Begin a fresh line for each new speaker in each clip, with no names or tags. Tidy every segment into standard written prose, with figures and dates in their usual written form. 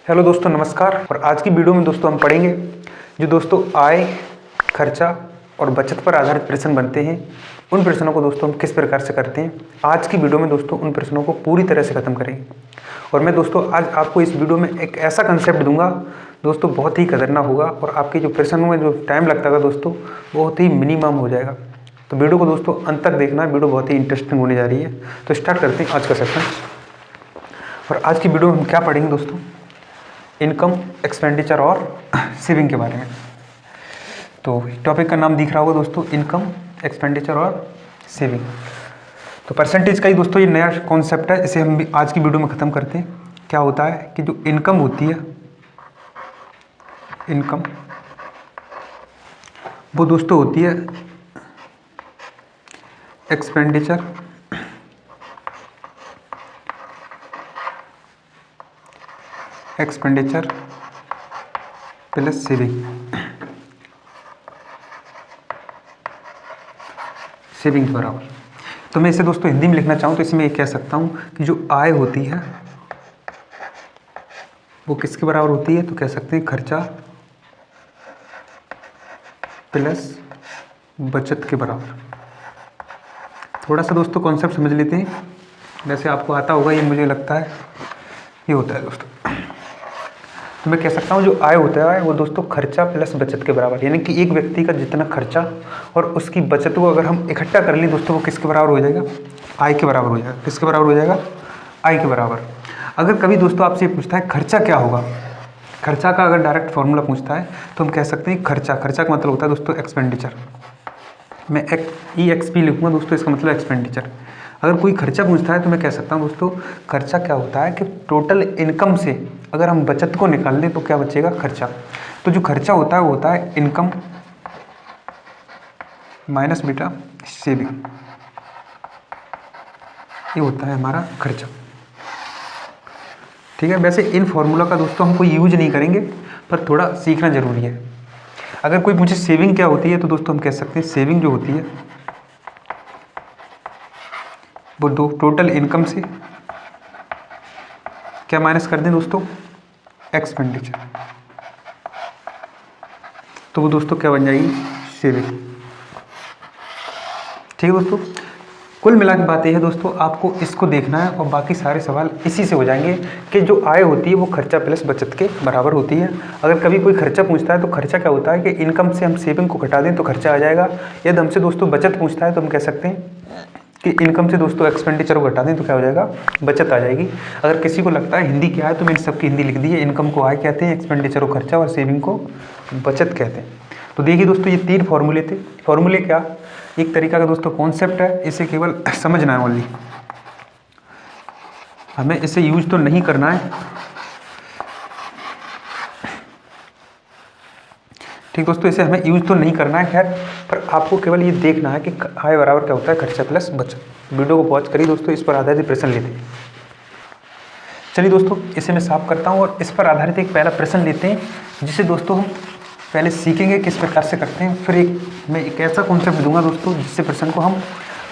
Hello दोस्तों, नमस्कार। और आज की वीडियो में दोस्तों हम पढ़ेंगे जो दोस्तों आय, खर्चा और बचत पर आधारित प्रश्न बनते हैं। उन प्रश्नों को दोस्तों हम किस प्रकार से करते हैं, आज की वीडियो में दोस्तों उन प्रश्नों को पूरी तरह से खत्म करेंगे। और मैं दोस्तों आज आपको इस वीडियो में एक ऐसा कंसेप्ट दूंगा दोस्तों, बहुत ही खतरनाक होगा और आपके जो प्रश्नों में जो टाइम लगता है दोस्तों बहुत ही मिनिमम हो जाएगा। तो वीडियो को दोस्तों अंत तक देखना, वीडियो बहुत ही इंटरेस्टिंग होने जा रही है। तो स्टार्ट करते हैं आज का सेक्शन। और आज की वीडियो में हम क्या पढ़ेंगे दोस्तों, इनकम, एक्सपेंडिचर और सेविंग के बारे में। तो टॉपिक का नाम दिख रहा होगा दोस्तों, इनकम, एक्सपेंडिचर और सेविंग। तो परसेंटेज का ही दोस्तों ये नया कॉन्सेप्ट है, इसे हम भी आज की वीडियो में ख़त्म करते हैं। क्या होता है कि जो इनकम होती है, इनकम वो दोस्तों होती है एक्सपेंडिचर प्लस सेविंग के बराबर। तो मैं इसे दोस्तों हिंदी में लिखना चाहूँ तो इसमें ये कह सकता हूँ कि जो आय होती है वो किसके बराबर होती है, तो कह सकते हैं खर्चा प्लस बचत के बराबर। थोड़ा सा दोस्तों कॉन्सेप्ट समझ लेते हैं, वैसे आपको आता होगा, ये मुझे लगता है ये होता है दोस्तों। तो मैं कह सकता हूँ जो आय होता है वो दोस्तों खर्चा प्लस बचत के बराबर, यानी कि एक व्यक्ति का जितना खर्चा और उसकी बचत को अगर हम इकट्ठा कर लें दोस्तों, वो किसके बराबर हो जाएगा, आय के बराबर हो जाएगा। किसके बराबर हो जाएगा, आय के बराबर। अगर कभी दोस्तों आपसे पूछता है खर्चा क्या होगा, खर्चा का अगर डायरेक्ट फॉर्मूला पूछता है तो हम कह सकते हैं खर्चा का मतलब होता है दोस्तों एक्सपेंडिचर। मैं EXP लिखूँगा दोस्तों, इसका मतलब एक्सपेंडिचर। अगर कोई खर्चा पूछता है तो मैं कह सकता हूँ दोस्तों खर्चा क्या होता है कि टोटल इनकम से अगर हम बचत को निकाल दें तो क्या बचेगा, खर्चा। तो जो खर्चा होता है वो होता है इनकम माइनस बेटा सेविंग, ये होता है हमारा खर्चा। ठीक है, वैसे इन फॉर्मूला का दोस्तों हम कोई यूज नहीं करेंगे, पर थोड़ा सीखना जरूरी है। अगर कोई पूछे सेविंग क्या होती है तो दोस्तों हम कह सकते हैं सेविंग जो होती है वो दो टोटल इनकम से क्या माइनस कर दें दोस्तों, एक्सपेंडिचर, तो वो दोस्तों क्या बन जाएगी, सेविंग। ठीक है दोस्तों, कुल मिला के बात यह है दोस्तों, आपको इसको देखना है और बाकी सारे सवाल इसी से हो जाएंगे कि जो आय होती है वो खर्चा प्लस बचत के बराबर होती है। अगर कभी कोई खर्चा पूछता है तो खर्चा क्या होता है कि इनकम से हम सेविंग को घटा दें तो खर्चा आ जाएगा। यदि हमसे दोस्तों बचत पूछता है तो हम कह सकते हैं कि इनकम से दोस्तों एक्सपेंडिचर को घटा दें तो क्या हो जाएगा, बचत आ जाएगी। अगर किसी को लगता है हिंदी क्या है तो मैंने सबकी हिंदी लिख दी है, इनकम को आय कहते हैं, एक्सपेंडिचर को खर्चा और सेविंग को बचत कहते हैं। तो देखिए दोस्तों ये 3 फॉर्मूले थे। फॉर्मूले क्या, एक तरीका का दोस्तों कॉन्सेप्ट है, इसे केवल समझना है ओनली, हमें इसे यूज तो नहीं करना है। ठीक दोस्तों, इसे हमें यूज तो नहीं करना है खैर, पर आपको केवल ये देखना है कि आय बराबर क्या होता है, खर्चा प्लस बचत। वीडियो को पॉज करिए दोस्तों, इस पर आधारित प्रश्न लेते हैं। चलिए दोस्तों इसे मैं साफ करता हूँ और इस पर आधारित एक पहला प्रश्न लेते हैं, जिसे दोस्तों हम पहले सीखेंगे किस प्रकार से करते हैं, फिर मैं एक ऐसा कॉन्सेप्ट दूंगा दोस्तों जिससे प्रश्न को हम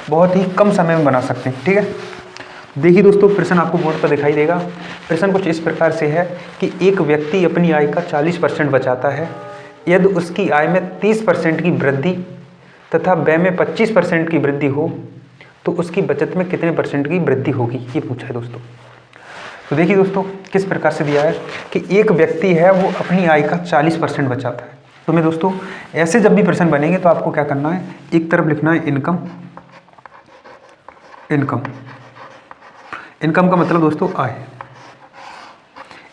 बहुत ही कम समय में बना सकते हैं। ठीक है, देखिए दोस्तों प्रश्न आपको बोर्ड पर दिखाई देगा। प्रश्न कुछ इस प्रकार से है कि एक व्यक्ति अपनी आय का 40% बचाता है, यदि उसकी आय में 30% की वृद्धि तथा व्यय में 25% की वृद्धि हो तो उसकी बचत में कितने % की वृद्धि होगी, ये पूछा है दोस्तों। तो देखिए दोस्तों किस प्रकार से दिया है कि एक व्यक्ति है वो अपनी आय का 40% बचाता है। तो मैं दोस्तों ऐसे जब भी प्रश्न बनेंगे तो आपको क्या करना है, एक तरफ लिखना है इनकम, इनकम का मतलब दोस्तों आय,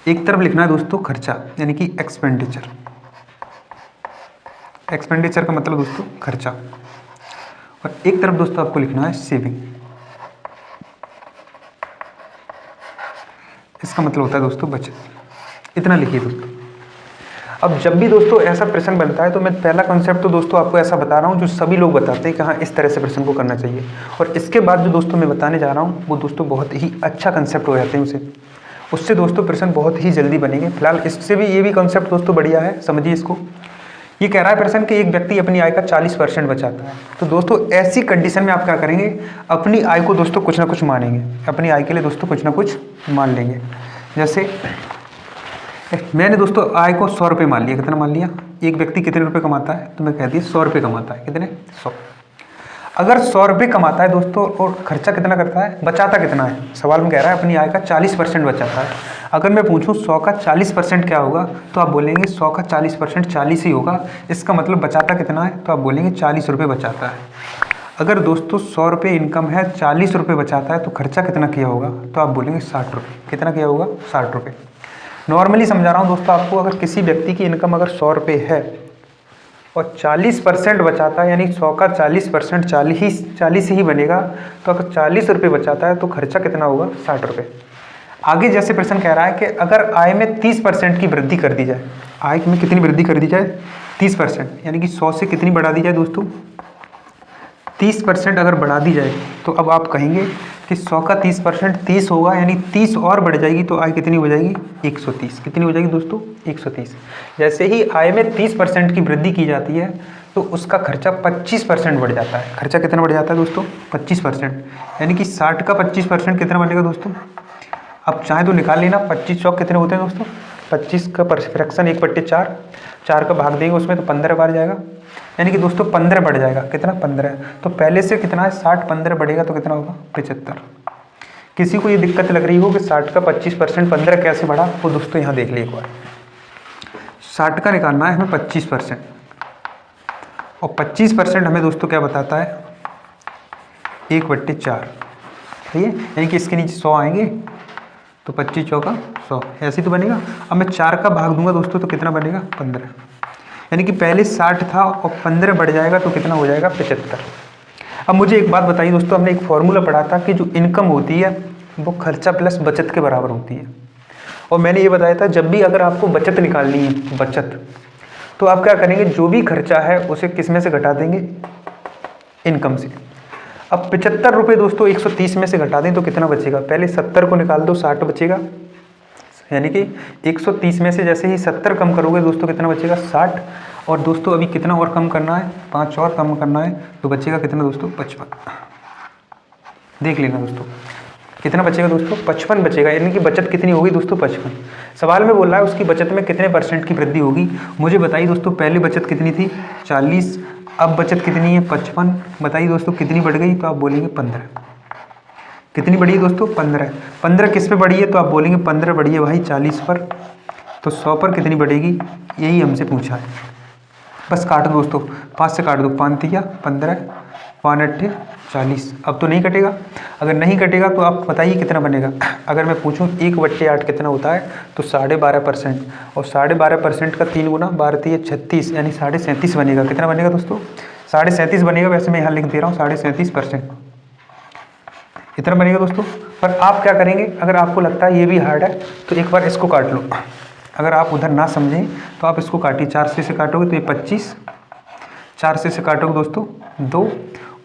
एक तरफ लिखना है दोस्तों खर्चा यानी कि एक्सपेंडिचर, एक्सपेंडिचर का मतलब दोस्तों खर्चा, और एक तरफ दोस्तों आपको लिखना है सेविंग, इसका मतलब होता है दोस्तों बचत। इतना लिखिए दोस्तों। अब जब भी दोस्तों ऐसा प्रश्न बनता है तो मैं पहला कॉन्सेप्ट तो दोस्तों आपको ऐसा बता रहा हूँ जो सभी लोग बताते हैं कि हाँ इस तरह से प्रश्न को करना चाहिए, और इसके बाद जो दोस्तों मैं बताने जा रहा हूँ वो दोस्तों बहुत ही अच्छा कंसेप्ट हो जाते हैं, उससे दोस्तों प्रश्न बहुत ही जल्दी बनेंगे। फिलहाल इससे भी ये भी कॉन्सेप्ट दोस्तों बढ़िया है, समझिए इसको। ये कह रहा है प्रश्न कि एक व्यक्ति अपनी आय का 40% बचाता है, तो दोस्तों ऐसी कंडीशन में आप क्या करेंगे, अपनी आय को दोस्तों कुछ ना कुछ मानेंगे, अपनी आय के लिए दोस्तों कुछ ना कुछ मान लेंगे। जैसे मैंने दोस्तों आय को 100 रुपये मान लिया। कितना मान लिया? एक व्यक्ति कितने रुपए कमाता है? तो मैं कह दिया 100 रुपये कमाता है। कितने? 100। अगर 100 रुपये कमाता है दोस्तों और खर्चा कितना करता है, बचाता कितना है? सवाल में कह रहा है अपनी आय का 40% बचाता है। अगर मैं पूछूं 100 का 40% क्या होगा, तो आप बोलेंगे 100 का 40% 40 ही होगा। इसका मतलब बचाता कितना है, तो आप बोलेंगे 40 रुपये बचाता है। अगर दोस्तों 100 रुपये इनकम है, 40 रुपये बचाता है, तो खर्चा कितना किया होगा, तो आप बोलेंगे 60 रुपये। कितना किया होगा? 60 रुपये। नॉर्मली समझा रहा हूँ दोस्तों आपको। अगर किसी व्यक्ति की इनकम अगर 100 रुपये है और 40% बचाता है, यानी 100 का 40% 40 ही बनेगा, तो अगर 40 रुपये बचाता है तो खर्चा कितना होगा? 60 रुपये। आगे जैसे प्रश्न कह रहा है कि अगर आय में 30% की वृद्धि कर दी जाए, आय में कितनी वृद्धि कर दी जाए? 30%, यानी कि 100 से कितनी बढ़ा दी जाए दोस्तों? 30% अगर बढ़ा दी जाए, तो अब आप कहेंगे कि 100 का 30% 30 होगा, यानी 30 और बढ़ जाएगी तो आय कितनी हो जाएगी? 130। कितनी हो जाएगी दोस्तों? 130। जैसे ही आय में 30% की वृद्धि की जाती है तो उसका खर्चा 25% बढ़ जाता है। खर्चा कितना बढ़ जाता है दोस्तों? 25%, यानी कि 60 का 25% कितना बनेगा दोस्तों? अब चाहे तो निकाल लेना। 25 चौक कितने होते हैं दोस्तों? 25 का फ्रैक्शन 1/4, 4 का भाग देंगे उसमें तो 15 बार जाएगा, यानी कि दोस्तों 15 बढ़ जाएगा। कितना? 15। तो पहले से कितना है? 60, 15 बढ़ेगा तो कितना होगा? 75। किसी को ये दिक्कत लग रही हो कि 60 का 25% 15 कैसे बढ़ा, वो दोस्तों यहाँ देख लीजिए एक बार। 60 का निकालना है हमें 25%, और 25% हमें दोस्तों क्या बताता है? 1/4। सही है, यानी कि इसके नीचे 100 आएंगे तो 25 चौका 100, ऐसे तो बनेगा। अब मैं 4 का भाग दूंगा दोस्तों तो कितना बनेगा? 15, यानी कि पहले 60 था और 15 बढ़ जाएगा तो कितना हो जाएगा? 75। अब मुझे एक बात बताइए दोस्तों, हमने एक फॉर्मूला पढ़ा था कि जो इनकम होती है वो खर्चा प्लस बचत के बराबर होती है, और मैंने ये बताया था जब भी अगर आपको बचत निकालनी है, बचत, तो आप क्या करेंगे? जो भी खर्चा है उसे किस में से घटा देंगे? इनकम से। अब 75 रुपये दोस्तों 130 में से घटा दें तो कितना बचेगा? पहले 70 को निकाल दो, 60 बचेगा, यानी कि 130 में से जैसे ही 70 कम करोगे दोस्तों कितना बचेगा? 60। और दोस्तों अभी कितना और कम करना है? 5 और कम करना है, तो बचेगा कितना दोस्तों? 55। देख लेना दोस्तों कितना बचेगा दोस्तों? 55 बचेगा, यानी कि बचत कितनी होगी दोस्तों? 55। सवाल में बोल रहा है उसकी बचत में कितने % की वृद्धि होगी। मुझे बताइए दोस्तों, पहले बचत कितनी थी? 40, अब बचत कितनी है? 55। बताइए दोस्तों कितनी बढ़ गई, तो आप बोलेंगे 15। कितनी बढ़ी है दोस्तों? 15। 15 किस पे बढ़ी है, तो आप बोलेंगे 15 बढ़ी है भाई 40 पर। तो 100 पर कितनी बढ़ेगी, यही हमसे पूछा है। बस काट दो दोस्तों, 5 से काट दो, 5 तिया 15, 5 8 40। अब तो नहीं कटेगा। अगर नहीं कटेगा तो आप बताइए कितना बनेगा। अगर मैं पूछूं 1/8 कितना होता है, तो 12.5%, और 12.5% का 3 गुना 12 तिया 36, यानी 37.5 बनेगा। कितना बनेगा दोस्तों? 37.5 बनेगा। वैसे मैं यहाँ लिख दे रहा हूँ 37.5%, इतना बनेगा दोस्तों। पर आप क्या करेंगे, अगर आपको लगता है ये भी हार्ड है तो एक बार इसको काट लो। अगर आप उधर ना समझें तो आप इसको काटिए। 4 से काटोगे तो ये 25, 4 से काटोगे दोस्तों 2,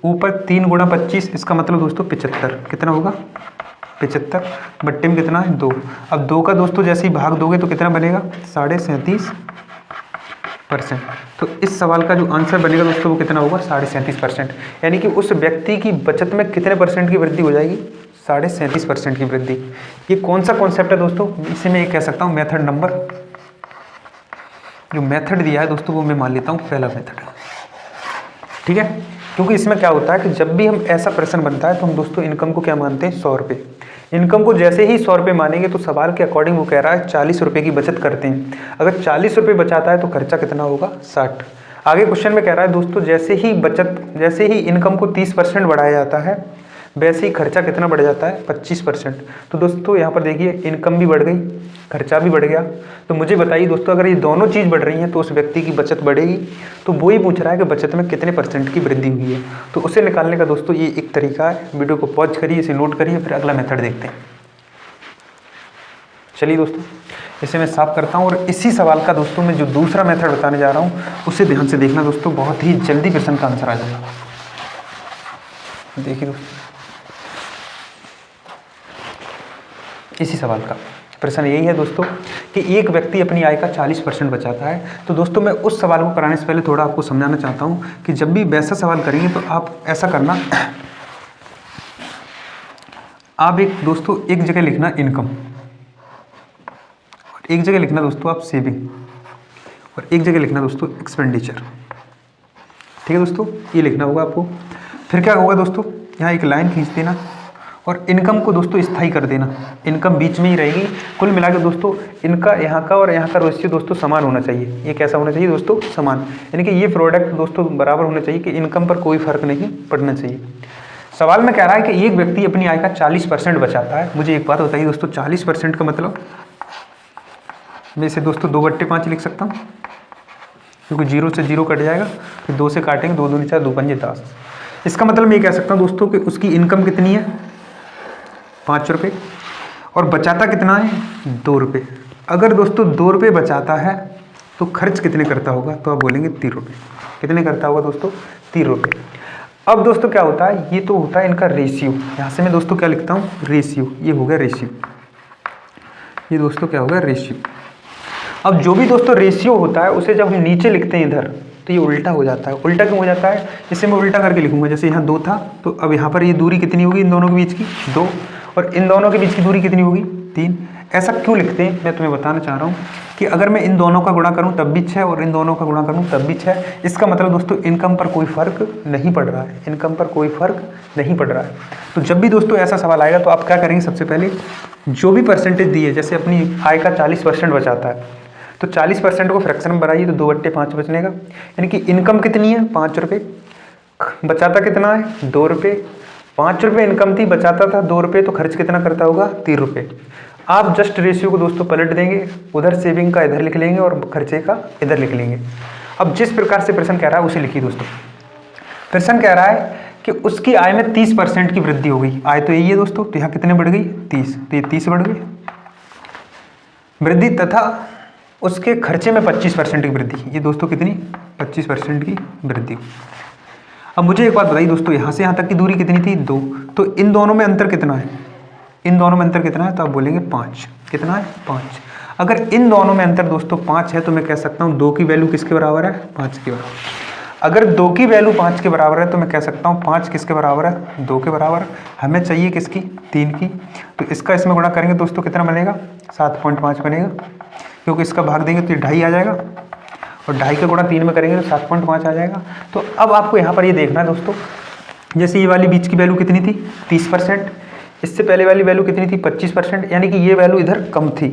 ऊपर 3 गुणा 25, इसका मतलब दोस्तों 75। कितना होगा? 75। बट्टे में कितना है? 2। अब 2 का दोस्तों जैसे ही भाग दोगे तो कितना बनेगा? 37%। तो इस सवाल का जो आंसर बनेगा दोस्तों वो कितना होगा? 37.5%, यानी कि उस व्यक्ति की बचत में कितने % की वृद्धि हो जाएगी? 37.5% की वृद्धि। ये कौन सा कॉन्सेप्ट है दोस्तों? इसे मैं ये कह सकता हूँ मेथड नंबर, जो मेथड दिया है दोस्तों वो मैं मान लेता हूँ पहला मेथड, ठीक है। क्योंकि इसमें क्या होता है कि जब भी हम ऐसा प्रश्न बनता है तो हम दोस्तों इनकम को क्या मानते हैं? 100 रुपये। इनकम को जैसे ही 100 रुपये मानेंगे तो सवाल के अकॉर्डिंग वो कह रहा है 40 रुपये की बचत करते हैं। अगर 40 रुपये बचाता है तो खर्चा कितना होगा? 60। आगे क्वेश्चन में कह रहा है दोस्तों जैसे ही इनकम को 30% बढ़ाया जाता है वैसे ही खर्चा कितना बढ़ जाता है? 25%। तो दोस्तों यहाँ पर देखिए इनकम भी बढ़ गई, खर्चा भी बढ़ गया। तो मुझे बताइए दोस्तों अगर ये दोनों चीज़ बढ़ रही हैं तो उस व्यक्ति की बचत बढ़ेगी। तो वो ही पूछ रहा है कि बचत में कितने % की वृद्धि हुई है। तो उसे निकालने का दोस्तों ये एक तरीका है। वीडियो को पॉज करिए, इसे नोट करिए, फिर अगला मेथड देखते हैं। चलिए दोस्तों इसे मैं साफ करता हूँ, और इसी सवाल का दोस्तों मैं जो दूसरा मेथड बताने जा रहा हूँ उसे ध्यान से देखना दोस्तों, बहुत ही जल्दी प्रश्न का आंसर आ जाएगा। देखिए दोस्तों इसी सवाल का प्रश्न यही है दोस्तों कि एक व्यक्ति अपनी आय का 40% बचाता है। तो दोस्तों मैं उस सवाल को कराने से पहले थोड़ा आपको समझाना चाहता हूँ कि जब भी वैसा सवाल करेंगे तो आप ऐसा करना, आप एक दोस्तों एक जगह लिखना इनकम, एक जगह लिखना दोस्तों आप सेविंग और एक जगह लिखना दोस्तों एक्सपेंडिचर। ठीक है दोस्तों, ये लिखना होगा आपको। फिर क्या होगा दोस्तों, यहाँ एक लाइन खींच देना और इनकम को दोस्तों स्थाई कर देना। इनकम बीच में ही रहेगी। कुल मिला के दोस्तों इनका यहाँ का और यहाँ का रेशियो दोस्तों समान होना चाहिए। ये कैसा होना चाहिए दोस्तों, समान, यानी कि ये प्रोडक्ट दोस्तों बराबर होना चाहिए कि इनकम पर कोई फर्क नहीं पड़ना चाहिए। सवाल में कह रहा है कि एक व्यक्ति अपनी आय का 40% बचाता है। मुझे एक बात बताइए दोस्तों, 40% का मतलब, मैं इसे दोस्तों 2/5 लिख सकता हूँ क्योंकि 0 से 0 कट जाएगा, फिर 2 से काटेंगे, 2 दूनी 4, 2 पंजे 10। इसका मतलब मैं ये कह सकता हूँ दोस्तों कि उसकी इनकम कितनी है, 5 रुपये, और बचाता कितना है, 2 रुपये। अगर दोस्तों 2 रुपये बचाता है तो खर्च कितने करता होगा, तो आप बोलेंगे 3 रुपये। कितने करता होगा दोस्तों, 3 रुपये। अब दोस्तों क्या होता है, ये तो होता है इनका रेशियो। यहाँ से मैं दोस्तों क्या लिखता हूँ, रेशियो। ये हो गया रेशियो, ये दोस्तों क्या होगा, रेशियो। अब जो भी दोस्तों रेशियो होता है उसे जब हम नीचे लिखते हैं इधर तो ये उल्टा हो जाता है। उल्टा क्यों हो जाता है, इसे मैं उल्टा करके लिखूंगा। जैसे यहाँ 2 था तो अब यहाँ पर ये दूरी कितनी होगी इन दोनों के बीच की, 2, और इन दोनों के बीच की दूरी कितनी होगी, 3। ऐसा क्यों लिखते हैं, मैं तुम्हें बताना चाह रहा हूँ कि अगर मैं इन दोनों का गुणा करूँ तब भी 6 और इन दोनों का गुणा करूँ तब भी 6। इसका मतलब दोस्तों इनकम पर कोई फर्क नहीं पड़ रहा है, इनकम पर कोई फर्क नहीं पड़ रहा है। तो जब भी दोस्तों ऐसा सवाल आएगा तो आप क्या करेंगे, सबसे पहले जो भी परसेंटेज दी है, जैसे अपनी आय का 40% बचाता है तो 40% को फ्रैक्शन में बढ़ाइए तो 2/5 बचने का, यानी कि इनकम कितनी है, 5 रुपये, बचाता कितना है, 2 रुपये। 5 रुपये इनकम थी, बचाता था 2 रुपये, तो खर्च कितना करता होगा, 3 रुपये। आप जस्ट रेशियो को दोस्तों पलट देंगे, उधर सेविंग का इधर लिख लेंगे और खर्चे का इधर लिख लेंगे। अब जिस प्रकार से प्रश्न कह रहा है उसे लिखिए दोस्तों। प्रश्न कह रहा है कि उसकी आय में 30% की वृद्धि हो गई। आय तो यही है दोस्तों, तो यहाँ कितने बढ़ गई, 30, तो ये 30 बढ़ गई वृद्धि, तथा उसके खर्चे में 25% की वृद्धि। ये दोस्तों कितनी, 25% की वृद्धि। अब मुझे एक बात बताइए दोस्तों, यहाँ से यहाँ तक की दूरी कितनी थी, 2, तो इन दोनों में अंतर कितना है, इन दोनों में अंतर कितना है, तो आप बोलेंगे 5। कितना है, 5। अगर इन दोनों में अंतर दोस्तों 5 है तो मैं कह सकता हूँ 2 की वैल्यू किसके बराबर है, 5 के बराबर। अगर 2 की वैल्यू 5 के बराबर है तो मैं कह सकता हूँ 5 किसके बराबर है, 2 के बराबर। हमें चाहिए किसकी, 3 की, तो इसका इसमें गुणा करेंगे दोस्तों कितना बनेगा, 7.5 बनेगा, क्योंकि इसका भाग देंगे तो 2.5 आ जाएगा और 2.5 का गुणा 3 में करेंगे तो 7.5 आ जाएगा। तो अब आपको यहाँ पर ये देखना है दोस्तों, जैसे ये वाली बीच की वैल्यू कितनी थी, 30%, इससे पहले वाली वैल्यू कितनी थी, 25%, यानी कि ये वैल्यू इधर कम थी।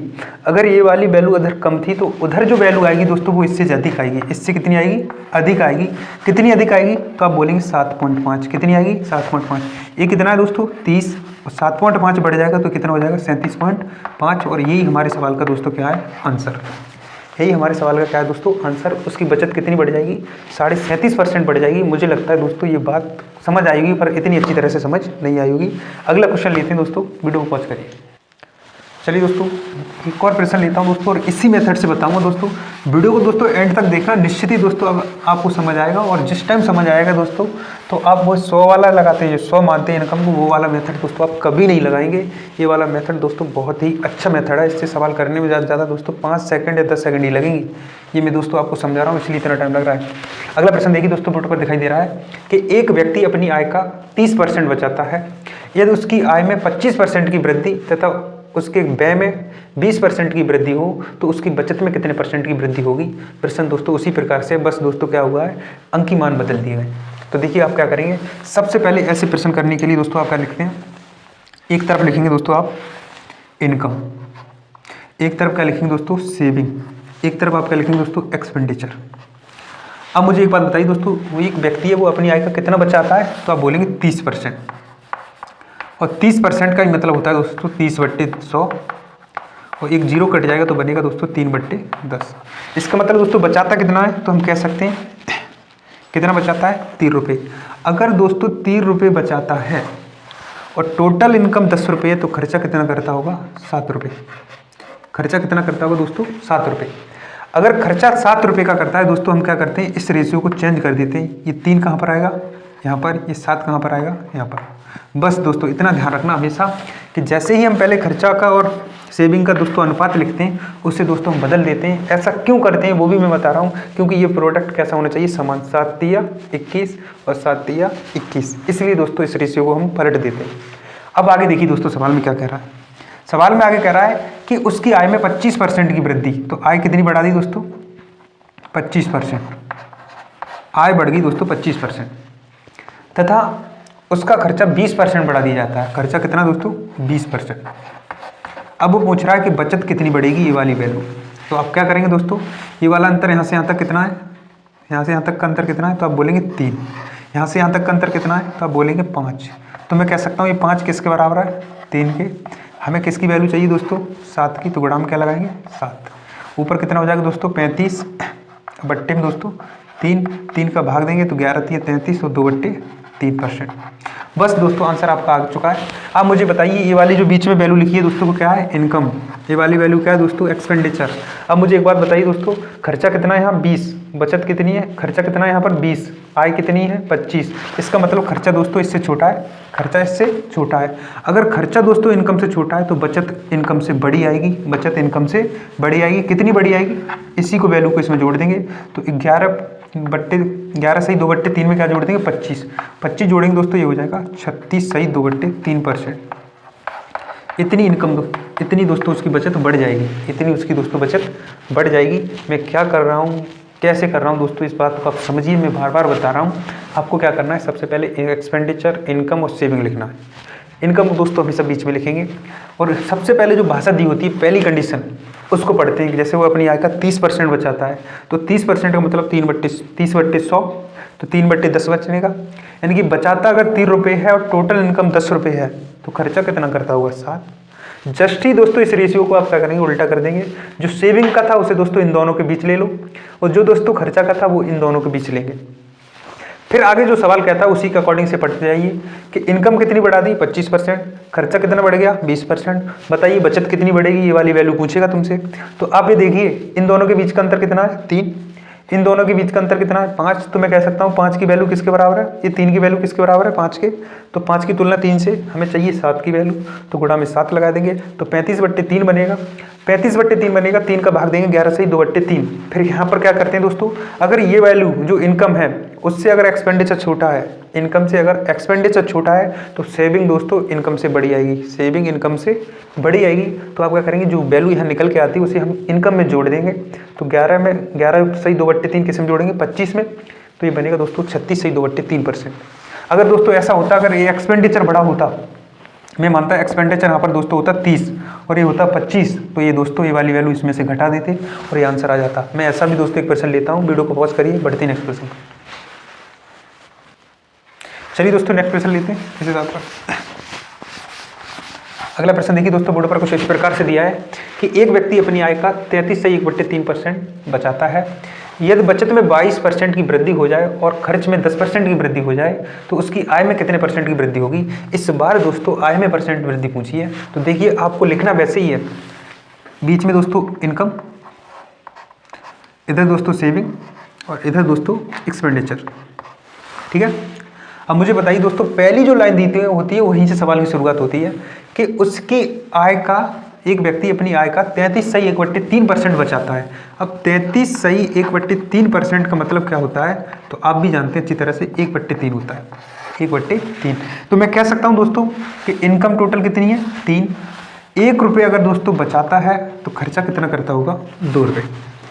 अगर ये वाली वैल्यू इधर कम थी तो उधर जो वैल्यू आएगी दोस्तों वो इससे अधिक आएगी। इससे कितनी आएगी, अधिक आएगी। कितनी अधिक आएगी, तो आप बोलेंगे 7.5। कितनी आएगी, 7.5। ये कितना है दोस्तों, 30, और 7.5 बढ़ जाएगा तो कितना हो जाएगा, 37.5। और यही हमारे सवाल का दोस्तों क्या है, आंसर। यही हमारे सवाल का क्या है दोस्तों, आंसर। उसकी बचत कितनी बढ़ जाएगी, 37.5% बढ़ जाएगी। मुझे लगता है दोस्तों ये बात समझ आएगी, पर इतनी अच्छी तरह से समझ नहीं आई होगी। अगला क्वेश्चन लेते हैं दोस्तों, वीडियो को पॉज करिए। चलिए दोस्तों एक और प्रश्न लेता हूं दोस्तों, और इसी मेथड से बताऊंगा दोस्तों। वीडियो को दोस्तों एंड तक देखना, निश्चित ही दोस्तों अब आपको समझ आएगा। और जिस टाइम समझ आएगा दोस्तों तो आप वो 100 वाला लगाते हैं, जो 100 मानते हैं इनकम को, वो वाला मेथड दोस्तों आप कभी नहीं लगाएंगे। ये वाला मेथड दोस्तों बहुत ही अच्छा मेथड है। इससे सवाल करने में ज़्यादा दोस्तों 5 सेकंड या 10 सेकंड ही लगेंगे। ये मैं दोस्तों आपको समझा रहा हूँ, इसलिए इतना टाइम लग रहा है। अगला प्रश्न देखिए दोस्तों, बोर्ड पर दिखाई दे रहा है कि एक व्यक्ति अपनी आय का 30% बचाता है। यदि उसकी आय में 25% की वृद्धि तथा उसके व्यय में 20% की वृद्धि हो तो उसकी बचत में कितने परसेंट की वृद्धि होगी। प्रश्न दोस्तों उसी प्रकार से, बस दोस्तों क्या हुआ है, अंक की मान बदल दिए गए। तो देखिए आप क्या करेंगे, सबसे पहले ऐसे प्रश्न करने के लिए दोस्तों आप क्या लिखते हैं, एक तरफ लिखेंगे दोस्तों आप इनकम, एक तरफ क्या लिखेंगे दोस्तों सेविंग, एक तरफ आप क्या लिखेंगे दोस्तों एक्सपेंडिचर। अब मुझे एक बात बताइए दोस्तों, वो एक व्यक्ति है वो अपनी आय का कितना बचाता है, तो आप बोलेंगे 30%। और 30% का ही मतलब होता है दोस्तों 30/100, और एक 0 कट जाएगा तो बनेगा दोस्तों 3/10। इसका मतलब दोस्तों बचाता कितना है, तो हम कह सकते हैं कितना बचाता है, 3 रुपये। अगर दोस्तों 3 रुपये बचाता है और टोटल इनकम 10 रुपये है तो खर्चा कितना करता होगा, 7 रुपये। खर्चा कितना करता होगा दोस्तों, 7 रुपये। अगर खर्चा 7 रुपये का करता है दोस्तों, हम क्या करते हैं, इस रेशियो को चेंज कर देते हैं। ये 3 कहाँ पर आएगा, यहाँ पर, ये 7 कहाँ पर आएगा, यहाँ पर। बस दोस्तों इतना ध्यान रखना हमेशा कि जैसे ही हम पहले खर्चा का और सेविंग का दोस्तों अनुपात लिखते हैं उससे दोस्तों हम बदल देते हैं। ऐसा क्यों करते हैं वो भी मैं बता रहा हूँ, क्योंकि ये प्रोडक्ट कैसा होना चाहिए, समान, 7×3=21 और 7×3=21, इसलिए दोस्तों इस रेशियो को हम पलट देते हैं। अब आगे देखिए दोस्तों सवाल में क्या कह रहा है। सवाल में आगे कह रहा है कि उसकी आय में 25% की वृद्धि, तो आय कितनी बढ़ा दी दोस्तों? 25%। आय बढ़ गई दोस्तों 25%। तथा उसका खर्चा 20% बढ़ा दिया जाता है। खर्चा कितना दोस्तों? 20%। अब वो पूछ रहा है कि बचत कितनी बढ़ेगी, ये वाली वैल्यू। तो आप क्या करेंगे दोस्तों, ये वाला अंतर यहाँ से यहाँ तक कितना है, यहाँ से यहाँ तक का अंतर कितना है, तो आप बोलेंगे 3। यहाँ से यहाँ तक का अंतर कितना है, तो आप बोलेंगे 5। तो मैं कह सकता हूँ ये 5 किसके बराबर है? 3 के। हमें किसकी वैल्यू चाहिए दोस्तों? 7 की। तो गुणा में क्या लगाएंगे? 7। ऊपर कितना हो जाएगा दोस्तों? 35 बट्टे में दोस्तों 3 का भाग देंगे तो 11 × 33 और 2/3%। बस दोस्तों आंसर आपका आ चुका है। अब मुझे बताइए ये वाली जो बीच में वैल्यू लिखी है दोस्तों, को क्या है? इनकम। ये वाली वैल्यू क्या है दोस्तों? एक्सपेंडिचर। अब मुझे एक बात बताइए दोस्तों, खर्चा कितना है यहाँ? 20। बचत कितनी है? खर्चा कितना है यहाँ पर? 20। आय कितनी है? 25। इसका मतलब खर्चा दोस्तों इससे छोटा है, खर्चा इससे छोटा है। अगर खर्चा दोस्तों इनकम से छोटा है तो बचत इनकम से बड़ी आएगी, बचत इनकम से बड़ी आएगी। कितनी बड़ी आएगी? इसी को वैल्यू को इसमें जोड़ देंगे तो 11 सही 2/3 में क्या जोड़ देंगे? 25 जोड़ेंगे दोस्तों, ये हो जाएगा 36 सही 2/3%। इतनी इनकम, इतनी दोस्तों उसकी बचत बढ़ जाएगी, इतनी उसकी दोस्तों बचत बढ़ जाएगी। मैं क्या कर रहा हूँ, कैसे कर रहा हूँ दोस्तों, इस बात को आप समझिए। मैं बार बार बता रहा हूँ। आपको क्या करना है, सबसे पहले एक्सपेंडिचर, इनकम और सेविंग लिखना है। इनकम को दोस्तों अभी सब बीच में लिखेंगे और सबसे पहले जो भाषा दी होती है, पहली कंडीशन, उसको पढ़ते हैं। जैसे वो अपनी आय का 30% बचाता है तो 30% का मतलब 30/100, तो 3/10 बचने का। यानी कि बचाता अगर 3 रुपये है और टोटल इनकम 10 रुपये है तो खर्चा कितना करता होगा? 7। जस्ट ही दोस्तों इस रेशियो को आप क्या करेंगे? उल्टा कर देंगे। जो सेविंग का था उसे दोस्तों इन दोनों के बीच ले लो और जो दोस्तों खर्चा का था वो इन दोनों के बीच लेंगे। फिर आगे जो सवाल कहता है उसी के अकॉर्डिंग से पढ़ते जाइए कि इनकम कितनी बढ़ा दी? 25%। खर्चा कितना बढ़ गया? 20%। बताइए बचत कितनी बढ़ेगी? ये वाली वैल्यू पूछेगा तुमसे। तो आप ये देखिए इन दोनों के बीच का अंतर कितना है? 3। इन दोनों के बीच का अंतर कितना है? 5। तो मैं कह सकता हूँ 5 की वैल्यू किसके बराबर है? ये 3 की वैल्यू किसके बराबर है? 5 के। तो 5 की तुलना 3 से हमें चाहिए 7 की वैल्यू, तो गुणा में 7 लगा देंगे तो 35/3 बनेगा। 35/3 बनेगा, 3 का भाग देंगे 11 सही 2/3। फिर यहाँ पर क्या करते हैं दोस्तों, अगर ये वैल्यू जो इनकम है उससे अगर एक्सपेंडिचर छोटा है, इनकम से अगर एक्सपेंडिचर छोटा है तो सेविंग दोस्तों इनकम से बड़ी आएगी, सेविंग इनकम से बड़ी आएगी। तो आप क्या करेंगे, जो वैल्यू यहाँ निकल के आती है उसे हम इनकम में जोड़ देंगे। तो 11 सही 2/3 किस में जोड़ेंगे? 25 में। तो ये बनेगा दोस्तों 36 सही 2/3%। अगर दोस्तों ऐसा होता, अगर ये एक्सपेंडिचर बड़ा होता, मैं मानता है एक्सपेंडिचर यहाँ पर दोस्तों होता 30 और ये होता 25, तो ये दोस्तों ये वाली वैल्यू इसमें से घटा देते और ये आंसर आ जाता। मैं ऐसा भी दोस्तों एक प्रश्न लेता हूँ, वीडियो को पॉज करिए, बढ़ते नेक्स्ट प्रश्न। चलिए दोस्तों नेक्स्ट प्रश्न लेते हैं इस हिसाब पर। अगला प्रश्न देखिए दोस्तों, बोर्ड पर कुछ इस प्रकार से दिया है कि एक व्यक्ति अपनी आय का 33 से 1/3% बचाता है। यदि बचत में 22% की वृद्धि हो जाए और खर्च में 10% की वृद्धि हो जाए तो उसकी आय में कितने % की वृद्धि होगी? इस बार दोस्तों आय में परसेंट वृद्धि पूछी है। तो देखिए आपको लिखना वैसे ही है, बीच में दोस्तों इनकम, इधर दोस्तों सेविंग और इधर दोस्तों एक्सपेंडिचर। ठीक है। अब मुझे बताइए दोस्तों, पहली जो लाइन दी होती है वहीं से सवाल की शुरुआत होती है कि उसकी आय का, एक व्यक्ति अपनी आय का 33 सही 1/3% बचाता है। अब 33 सही 1/3% का मतलब क्या होता है? तो आप भी जानते हैं अच्छी तरह से 1/3 होता है, 1/3। तो मैं कह सकता हूं दोस्तों कि इनकम टोटल कितनी है? 3। 1 रुपये अगर दोस्तों बचाता है तो खर्चा कितना करता होगा? 2 रुपये।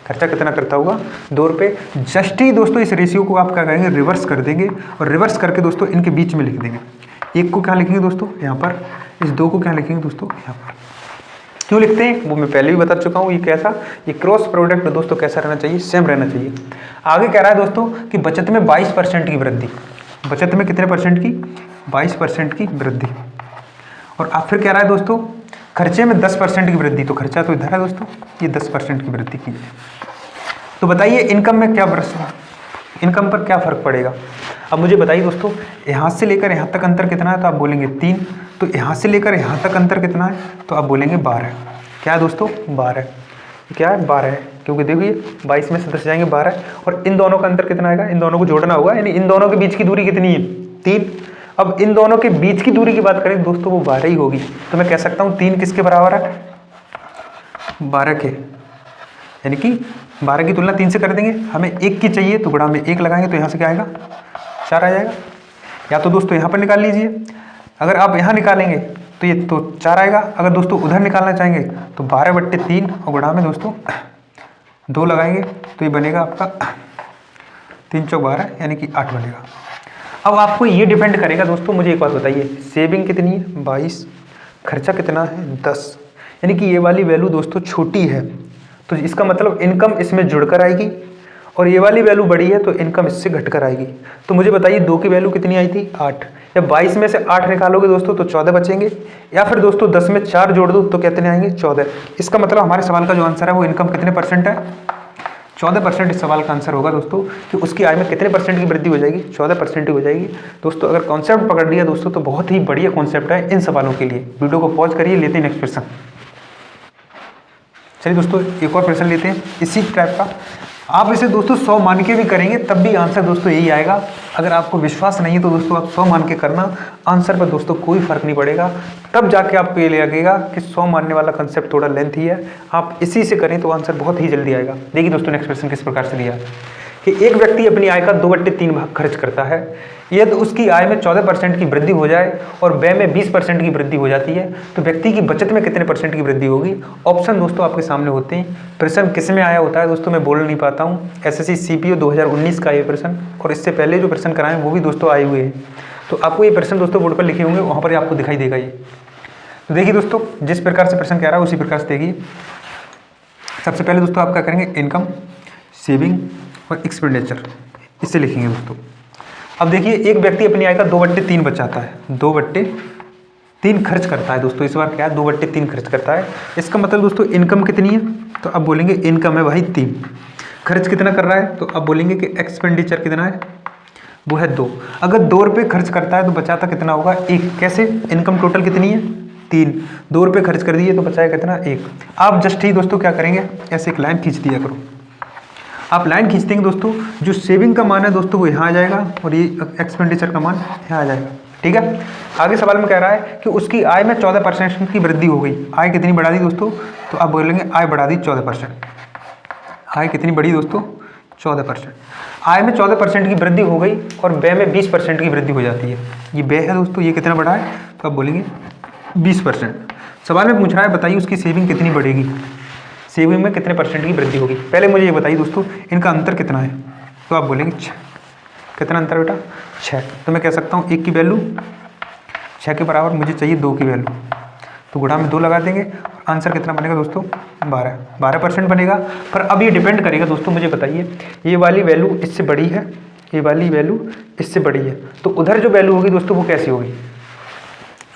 खर्चा कितना करता होगा? 2 रुपये। जस्ट ही दोस्तों इस रेशियो को आप क्या करेंगे? रिवर्स कर देंगे और रिवर्स करके दोस्तों इनके बीच में लिख देंगे। 1 को क्या लिखेंगे दोस्तों? यहाँ पर। इस 2 को क्या लिखेंगे दोस्तों? यहाँ पर। क्यों लिखते हैं वो मैं पहले भी बता चुका हूँ। ये कैसा, ये क्रॉस प्रोडक्ट दोस्तों कैसा रहना चाहिए? सेम रहना चाहिए। आगे कह रहा है दोस्तों कि बचत में 22% की वृद्धि। बचत में कितने परसेंट की? 22% की वृद्धि। और आप फिर कह रहा है दोस्तों खर्चे में 10% की वृद्धि। तो खर्चा तो इधर है दोस्तों, ये 10% की वृद्धि की है। तो बताइए इनकम में क्या, इनकम पर क्या फर्क पड़ेगा? अब मुझे बताइए दोस्तों, यहाँ से लेकर यहाँ तक अंतर कितना है? तो आप बोलेंगे 3। तो यहाँ से लेकर यहाँ तक अंतर कितना है? तो आप बोलेंगे 12। क्या है दोस्तों? 12। क्या है? 12 है, क्योंकि देखिए 22 में से 10 जाएंगे 12। और इन दोनों का अंतर कितना आएगा? इन दोनों को जोड़ना होगा, यानी इन दोनों के बीच की दूरी कितनी है? 3। अब इन दोनों के बीच की दूरी की बात करें दोस्तों, वो 12 ही होगी। तो मैं कह सकता हूँ 3 किसके बराबर है? 12 के। यानी कि 12 की तुलना 3 से कर देंगे, हमें 1 की चाहिए तो गुणा में 1 लगाएंगे तो यहाँ से क्या आएगा? 4 आ जाएगा। या तो दोस्तों यहाँ पर निकाल लीजिए, अगर आप यहाँ निकालेंगे तो ये तो 4 आएगा। अगर दोस्तों उधर निकालना चाहेंगे तो 12/3 और गुणा में दोस्तों 2 लगाएंगे तो ये बनेगा आपका 3 चौक 12 यानी कि 8 बनेगा। अब आपको ये डिपेंड करेगा दोस्तों, मुझे एक बात बताइए, सेविंग कितनी है 22, खर्चा कितना है 10, यानी कि ये वाली वैल्यू दोस्तों छोटी है, तो इसका मतलब इनकम इसमें जुड़कर आएगी, और ये वाली वैल्यू बड़ी है तो इनकम इससे घटकर आएगी। तो मुझे बताइए 2 की वैल्यू कितनी आई थी 8, या 22 में से 8 निकालोगे दोस्तों तो 14 बचेंगे, या फिर दोस्तों 10 में 4 जोड़ दो तो कितने आएंगे 14। इसका मतलब हमारे सवाल का जो आंसर है वो इनकम कितने परसेंट है, 14% इस सवाल का आंसर होगा दोस्तों, कि उसकी आय में कितने परसेंट की वृद्धि हो जाएगी, 14% की हो जाएगी। दोस्तों अगर कॉन्सेप्ट पकड़ लिया दोस्तों तो बहुत ही बढ़िया कॉन्सेप्ट है इन सवालों के लिए। वीडियो को पॉज करिए, लेते हैं नेक्स्ट प्रश्न। चलिए दोस्तों एक और प्रश्न लेते हैं इसी टाइप का। आप इसे दोस्तों 100 मान के भी करेंगे तब भी आंसर दोस्तों यही आएगा। अगर आपको विश्वास नहीं है तो दोस्तों आप 100 मान के करना, आंसर पर दोस्तों कोई फर्क नहीं पड़ेगा। तब जाके आपको ये लगेगा कि 100 मानने वाला कंसेप्ट थोड़ा लेंथी है, आप इसी से करें तो आंसर बहुत ही जल्दी आएगा। देखिए दोस्तों नेक्स्ट क्वेश्चन किस प्रकार से दिया कि एक व्यक्ति अपनी आय का 2/3 भाग खर्च करता है। यदि उसकी आय में 14% की वृद्धि हो जाए और व्यय में 20% की वृद्धि हो जाती है तो व्यक्ति की बचत में कितने परसेंट की वृद्धि होगी। ऑप्शन दोस्तों आपके सामने होते हैं। प्रश्न किस में आया होता है दोस्तों मैं बोल नहीं पाता हूँ। एसएससी सीपीओ 2019 का ये प्रश्न, और इससे पहले जो प्रश्न कराए वो भी दोस्तों आए हुए हैं। तो आपको ये प्रश्न दोस्तों बोर्ड पर लिखे होंगे, वहाँ पर आपको दिखाई देगा ये। तो देखिए दोस्तों जिस प्रकार से प्रश्न कह रहा है उसी प्रकार से देखिए। सबसे पहले दोस्तों आप क्या करेंगे, इनकम, सेविंग और एक्सपेंडिचर इससे लिखेंगे दोस्तों। अब देखिए एक व्यक्ति अपनी आय का 2/3 बचाता है, 2/3 खर्च करता है दोस्तों। इस बार क्या है 2/3 खर्च करता है। इसका मतलब दोस्तों इनकम कितनी है, तो अब बोलेंगे इनकम है भाई 3, खर्च कितना कर रहा है तो अब बोलेंगे कि एक्सपेंडिचर कितना है, वो है 2। अगर 2 रुपये खर्च करता है तो बचाता कितना होगा 1। कैसे, इनकम टोटल कितनी है 3, 2 रुपये खर्च कर दिए तो बचाया कितना 1। आप जस्ट ही दोस्तों क्या करेंगे, ऐसे एक लाइन खींच दिया करो। आप लाइन खींच देंगे दोस्तों, जो सेविंग का मान है दोस्तों वो यहाँ आ जाएगा और ये एक्सपेंडिचर का मान यहाँ आ जाएगा। ठीक है, आगे सवाल में कह रहा है कि उसकी आय में 14% की वृद्धि हो गई। आय कितनी बढ़ा दी दोस्तों, तो आप बोलेंगे आय बढ़ा दी 14%। आय कितनी बढ़ी दोस्तों 14%। आय में 14% की वृद्धि हो गई और व्यय में 20% की वृद्धि हो जाती है। ये व्यय है दोस्तों, ये कितना बढ़ा है, तो आप बोलेंगे 20%। सवाल में पूछ रहा है बताइए उसकी सेविंग कितनी बढ़ेगी, सेविंग में कितने परसेंट की वृद्धि होगी। पहले मुझे ये बताइए दोस्तों इनका अंतर कितना है, तो आप बोलेंगे 6। कितना अंतर बेटा 6। तो मैं कह सकता हूँ 1 की वैल्यू 6 के बराबर, मुझे चाहिए 2 की वैल्यू, तो गुणा में 2 लगा देंगे। आंसर कितना बनेगा दोस्तों 12% बनेगा। पर अब ये डिपेंड करेगा दोस्तों, मुझे बताइए ये वाली वैल्यू इससे बड़ी है, ये वाली वैल्यू इससे बड़ी है, तो उधर जो वैल्यू होगी दोस्तों वो कैसी होगी।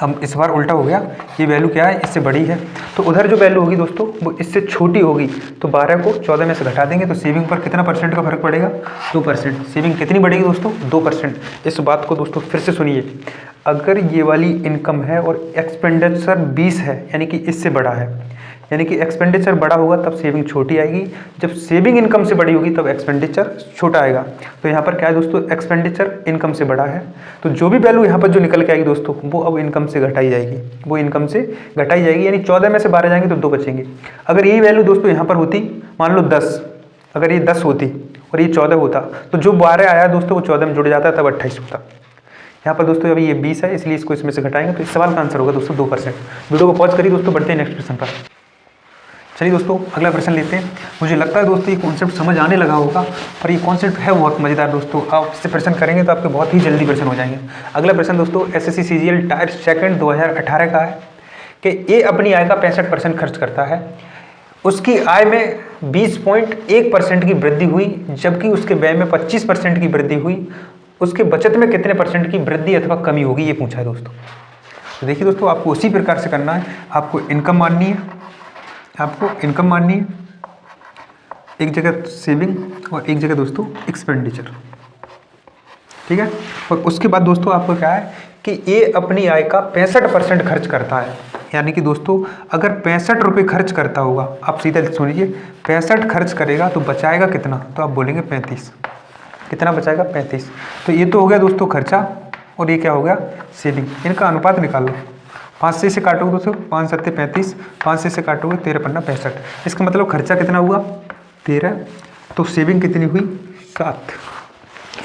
अब इस बार उल्टा हो गया, ये वैल्यू क्या है इससे बड़ी है, तो उधर जो वैल्यू होगी दोस्तों वो इससे छोटी होगी। तो 12 को 14 में से घटा देंगे तो सेविंग पर कितना परसेंट का फर्क पड़ेगा 2%। सेविंग कितनी बढ़ेगी दोस्तों 2%। इस बात को दोस्तों फिर से सुनिए, अगर ये वाली इनकम है और एक्सपेंडिचर 20 है यानी कि इससे बड़ा है, यानी कि एक्सपेंडिचर बड़ा होगा तब सेविंग छोटी आएगी, जब सेविंग इनकम से बड़ी होगी तब एक्सपेंडिचर छोटा आएगा। तो यहाँ पर क्या है दोस्तों, एक्सपेंडिचर इनकम से बड़ा है, तो जो भी वैल्यू यहाँ पर जो निकल के आएगी दोस्तों वो अब इनकम से घटाई जाएगी, वो इनकम से घटाई जाएगी, यानी 14 में से 12 जाएंगे तो 2 बचेंगे। अगर यही वैल्यू दोस्तों यहाँ पर होती, मान लो 10, अगर ये 10 होती और ये 14 होता तो जो 12 आया दोस्तों वो 14 में जुड़ जाता तब 28 होता। यहाँ पर दोस्तों अभी ये 20 है इसलिए इसको इसमें से घटाएंगे, तो इस सवाल का आंसर होगा दोस्तों 2%। वीडियो को पॉज करिए दोस्तों, बढ़ते हैं नेक्स्ट प्रश्न पर। चलिए दोस्तों अगला प्रश्न लेते हैं। मुझे लगता है दोस्तों ये कॉन्सेप्ट समझ आने लगा होगा, पर ये कॉन्सेप्ट है बहुत मज़ेदार दोस्तों। आप इससे प्रश्न करेंगे तो आपके बहुत ही जल्दी प्रश्न हो जाएंगे। अगला प्रश्न दोस्तों एसएससी सीजीएल टायर सेकंड 2018 का है कि ए अपनी आय का 65% खर्च करता है, उसकी आय में 20.1% की वृद्धि हुई, जबकि उसके व्यय में 25% की वृद्धि हुई। उसके बचत में कितने परसेंट की वृद्धि अथवा कमी होगी, ये पूछा है दोस्तों। तो देखिए दोस्तों आपको उसी प्रकार से करना है, आपको इनकम माननी है, आपको इनकम माननी है, एक जगह सेविंग और एक जगह दोस्तों एक्सपेंडिचर। ठीक है, और उसके बाद दोस्तों आपको क्या है कि ये अपनी आय का 65% खर्च करता है, यानी कि दोस्तों अगर 65 रुपये खर्च करता होगा, आप सीधा सुनिए 65 खर्च करेगा तो बचाएगा कितना, तो आप बोलेंगे 35। कितना बचाएगा 35। तो ये तो हो गया दोस्तों खर्चा और ये क्या हो गया सेविंग। इनका अनुपात निकाल लो, 5 से इसे काटोगे दोस्तों 5 7 35, 5 से इसे काटोगे 13 पन्ना 65। इसका मतलब खर्चा कितना हुआ 13, तो सेविंग कितनी हुई 7।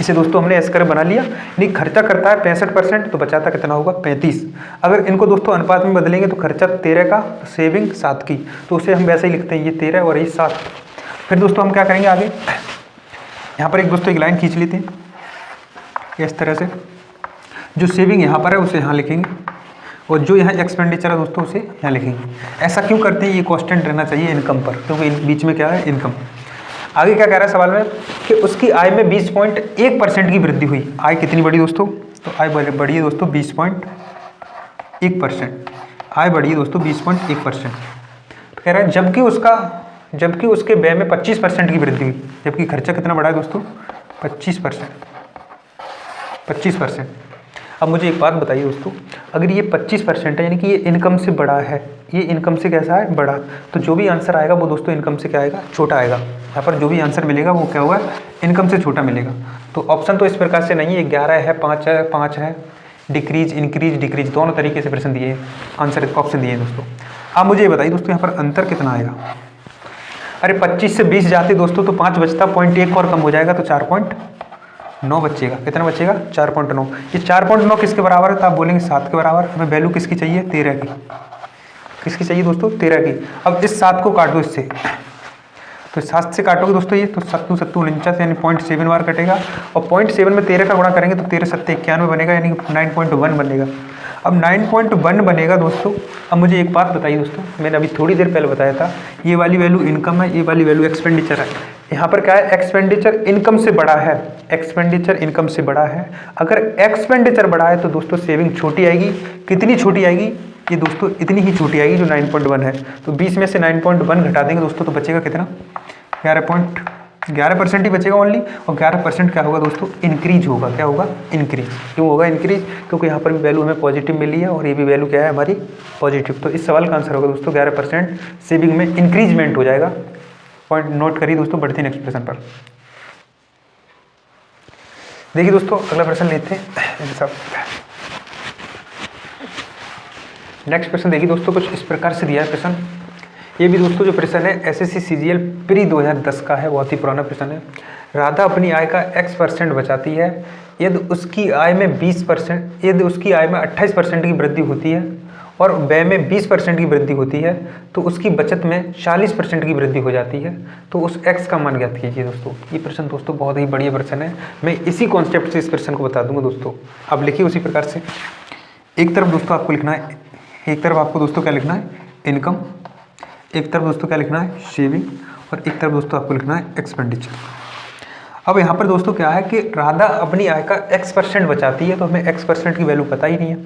इसे दोस्तों हमने एस कर्व बना लिया। नहीं, खर्चा करता है 65% तो बचाता कितना होगा 35। अगर इनको दोस्तों अनुपात में बदलेंगे तो खर्चा 13 का, सेविंग 7 की, तो उसे हम वैसे ही लिखते हैं, ये 13 और ये 7। फिर दोस्तों हम क्या करेंगे आगे, यहाँ पर एक दोस्तों एक लाइन खींच लेते हैं इस तरह से, जो सेविंग यहाँ पर है उसे यहाँ लिखेंगे और जो यहाँ एक्सपेंडिचर है दोस्तों उसे यहाँ लिखेंगे। ऐसा क्यों करते हैं, ये कांस्टेंट रहना चाहिए इनकम पर, क्योंकि बीच में क्या है इनकम। आगे क्या कह रहा है सवाल में कि उसकी आय में 20.1% की वृद्धि हुई। आय कितनी बढ़ी दोस्तों, तो आय बढ़ी है दोस्तों 20.1%। आय बढ़ी है दोस्तों 20.1%। तो कह रहा है जबकि उसके व्यय में 25% की वृद्धि हुई, जबकि खर्चा कितना बढ़ा है दोस्तों 25%। अब मुझे एक बात बताइए दोस्तों, अगर ये 25% है यानी कि ये इनकम से बड़ा है, ये इनकम से कैसा है बड़ा, तो जो भी आंसर आएगा वो दोस्तों इनकम से क्या आएगा छोटा आएगा। यहाँ पर जो भी आंसर मिलेगा वो क्या होगा इनकम से छोटा मिलेगा। तो ऑप्शन तो इस प्रकार से नहीं है, 11 है, 5 है, डिक्रीज इंक्रीज दोनों तरीके से प्रश्न दिए, आंसर ऑप्शन दिए दोस्तों। अब मुझे ये बताइए दोस्तों यहाँ पर अंतर कितना आएगा। अरे 25 से 20 जाते दोस्तों तो 5 बचता, 0.1 और कम हो जाएगा तो 4.9 बचेगा। कितना बचेगा 4.9। ये 4.9 किसके बराबर है, तो आप बोलेंगे 7 के बराबर। हमें वैल्यू किसकी चाहिए 13 की। किसकी चाहिए दोस्तों 13 की। अब इस 7 को काट दो इससे, तो 7 से काटोगे दोस्तों ये तो 7 7 49 यानी 0.7 बार कटेगा, और 0.7 में 13 का गुणा करेंगे तो 13 7 91 बनेगा, यानी 9.1 बनेगा। अब 9.1 बनेगा दोस्तों। अब मुझे एक बात बताइए दोस्तों, मैंने अभी थोड़ी देर पहले बताया था ये वाली वैल्यू इनकम है, ये वाली वैल्यू एक्सपेंडिचर है। यहाँ पर क्या है एक्सपेंडिचर इनकम से बड़ा है, एक्सपेंडिचर इनकम से बड़ा है। अगर एक्सपेंडिचर बड़ा है तो दोस्तों सेविंग छोटी आएगी। कितनी छोटी आएगी, ये दोस्तों इतनी ही छोटी आएगी जो 9.1 है। तो 20 में से 9.1 घटा देंगे दोस्तों तो बचेगा कितना 11% ही बचेगा ओनली। और 11% क्या होगा दोस्तों इंक्रीज होगा। क्या होगा इंक्रीज। क्यों होगा इंक्रीज, क्योंकि यहाँ पर भी वैल्यू हमें पॉजिटिव मिली है और ये भी वैल्यू क्या है हमारी पॉजिटिव। तो इस सवाल का आंसर होगा दोस्तों 11% सेविंग में इंक्रीजमेंट हो जाएगा। पॉइंट नोट करिए दोस्तों, बढ़ती नेक्स्ट प्रश्न पर। देखिए दोस्तों अगला प्रश्न लेते हैं सब। नेक्स्ट प्रश्न देखिए दोस्तों, कुछ इस प्रकार से दिया है प्रश्न। ये भी दोस्तों जो प्रश्न है एसएससी सीजीएल प्री 2010 का है, बहुत ही पुराना प्रश्न है। राधा अपनी आय का X% बचाती है यदि उसकी आय में 20%, यदि उसकी आय में 28% की वृद्धि होती है और व्यय में 20% की वृद्धि होती है तो उसकी बचत में 40% की वृद्धि हो जाती है, तो उस X का मान ज्ञात कीजिए दोस्तों। ये प्रश्न दोस्तों बहुत ही बढ़िया प्रश्न है, मैं इसी कॉन्सेप्ट से इस प्रश्न को बता दूंगा दोस्तों। आप लिखिए उसी प्रकार से। एक तरफ दोस्तों आपको लिखना है, एक तरफ आपको दोस्तों क्या लिखना है इनकम, एक तरफ दोस्तों क्या लिखना है सेविंग, और एक तरफ दोस्तों आपको लिखना है एक्सपेंडिचर। अब यहाँ पर दोस्तों क्या है कि राधा अपनी आय का X% बचाती है, तो हमें X% की वैल्यू पता ही नहीं है,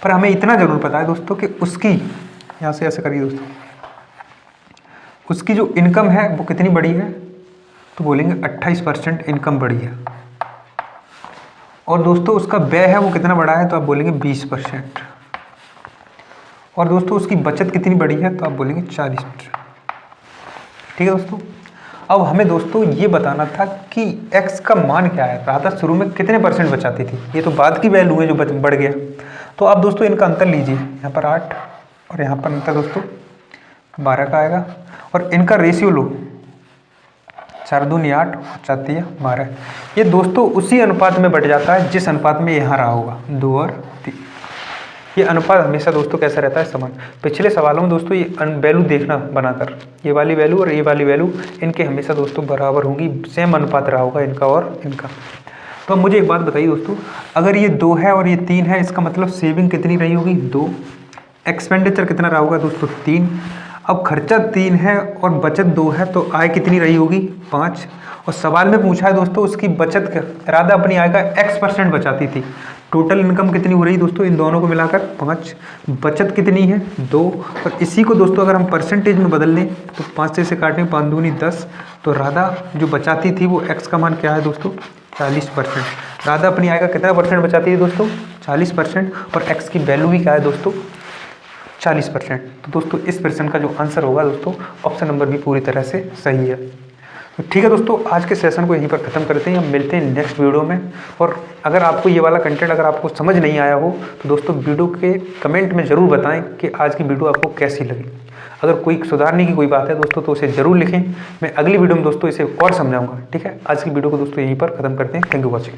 पर हमें इतना जरूर पता है दोस्तों कि उसकी, यहाँ से ऐसे करिए दोस्तों, उसकी जो इनकम है वो कितनी बड़ी है, तो बोलेंगे 28% इनकम बड़ी है। और दोस्तों उसका व्यय है वो कितना बड़ा है, तो आप बोलेंगे 20%। और दोस्तों उसकी बचत कितनी बड़ी है, तो आप बोलेंगे 40%। ठीक है दोस्तों। अब हमें दोस्तों ये बताना था कि x का मान क्या है, राधा शुरू में कितने % बचाती थी। ये तो बाद की वैल्यू है जो बढ़ गया। तो आप दोस्तों इनका अंतर लीजिए, यहाँ पर 8 और यहाँ पर अंतर दोस्तों 12 का आएगा, और इनका रेशियो लो, 4 दूनी 8 और 4 तिया 12। ये दोस्तों उसी अनुपात में बढ़ जाता है जिस अनुपात में यहाँ रहा होगा 2 और 3। ये अनुपात हमेशा दोस्तों कैसा रहता है समान। पिछले सवालों में दोस्तों ये वैल्यू देखना बनाकर, ये वाली वैल्यू और ये वाली वैल्यू इनके हमेशा दोस्तों बराबर होंगी, सेम अनुपात रहा होगा इनका और इनका। तो अब मुझे एक बात बताइए दोस्तों, अगर ये 2 है और ये 3 है, इसका मतलब सेविंग कितनी रही होगी 2, एक्सपेंडिचर कितना रहा होगा दोस्तों 3। अब खर्चा 3 है और बचत 2 है, तो आय कितनी रही होगी 5। और सवाल में पूछा है दोस्तों उसकी बचत, राधा अपनी आय का X% बचाती थी। टोटल इनकम कितनी हो रही दोस्तों इन दोनों को मिलाकर 5, बचत कितनी है 2। और इसी को दोस्तों अगर हम परसेंटेज में बदल लें तो 5 से काटें 5 दूनी 10, तो राधा जो बचाती थी वो X का मान क्या है दोस्तों 40%। राधा अपनी आय का कितना % बचाती है दोस्तों 40%, और X की वैल्यू भी क्या है दोस्तों 40%। तो दोस्तों इस प्रश्न का जो आंसर होगा दोस्तों ऑप्शन नंबर भी पूरी तरह से सही है। तो ठीक है दोस्तों, आज के सेशन को यहीं पर ख़त्म करते हैं। हम मिलते हैं नेक्स्ट वीडियो में। और अगर आपको ये वाला कंटेंट अगर आपको समझ नहीं आया हो तो दोस्तों वीडियो के कमेंट में ज़रूर बताएं कि आज की वीडियो आपको कैसी लगी। अगर कोई सुधारने की कोई बात है दोस्तों तो उसे जरूर लिखें। मैं अगली वीडियो में दोस्तों इसे और समझाऊंगा। ठीक है, आज की वीडियो को दोस्तों यहीं पर खत्म करते हैं। Thank you watching.